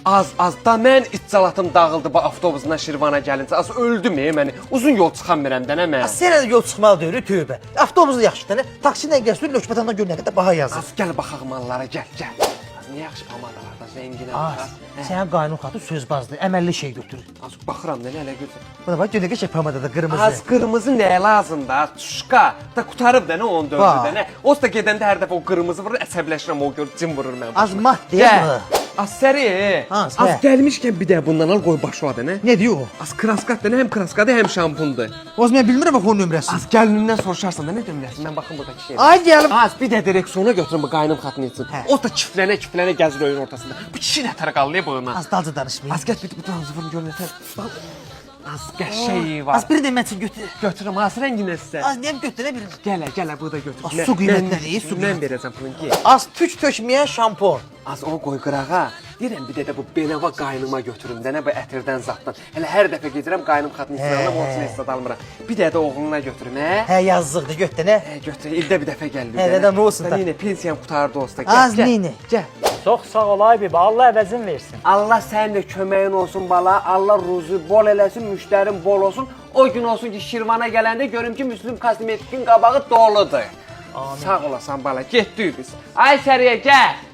Az da mən içalatım dağıldı bu avtobusla Şirvana gəlincə. Az öldüm mən. Uzun yol çıxamıram da nə mən. Sənə də yol çıxmalı deyil, tövbə. Avtobusu yaxşı da nə? Taksi ilə gəlsən Lökbətandan gör nə qədər baha yazır. Az gəl baxaq mallara, gəl. Az nə yaxşı pomada var da zənginə bax. Sənin qaynın xatı sözbazdır, əməlli şey götürür. Az baxıram da nə elə gözəl. Buna bax, göndəgə şey pomadada qırmızı. Az qırmızı nəyə lazımdır? Az tuşqa. Da qutarıb da nə 14-də nə? Oz da gedəndə hər dəfə o qırmızı vurur, əsəbləşirəm o gör, cin vurur mən. Az mat deyil. Az səri. Az gəlmişkən bir də bundan al qoy başa da nə? Nə deyir o? Az kraskatdır, həm kraskadır, həm şampundur. Oz mən bilmirəm bax onun nömrəsini. Az gəlinimdən soruşarsan da nə nömrəsi? Mən baxım buradakı şey. Ay gəlim. Az bir də direksiyona götürüm bu qaynım xatını için. O da çiflənə gəzir oyun ortasında. Bu kişi nə tər qalıyor boyuna? Az dalca danışmayın. Az gəl bir bu tranzifonu gör nətər. Az qəşəyi var. Az bir də mən üçün götür. Götürüm, az rənginəsə. Az nəyəm götürə bilir. Gələ, bu da götür. Az su qiymətləri, su Mən verəcəm pulun ki. Az tük tökməyən şampon. Az o qoy qırağa. Deyirəm bir də bu benava qaynıma götürüm də nə bu ətirdən zatdan. Hələ hər dəfə gedirəm qaynım xatını istəyirəm, onun üçün hesab almıram. Bir də oğluna götürüm, hə? Hə, yazıqdır, götdə nə? Götür, ildə bir dəfə gəlir. Hə, nə olsun da. Yenə pensiyam qutardı olsa. Az neyini? Gəl. Çox sağ ol ay baba, Allah əvəzin versin. Allah sənin də köməyin olsun bala. Allah ruzu bol eləsin, müştərin bol olsun. O gün olsun ki Şirvana gələndə görüm ki Müslüm Kosmetikin qabağı doludur. Amin. Sağ olasan bala, getdik biz. Ay Səriyə gəl.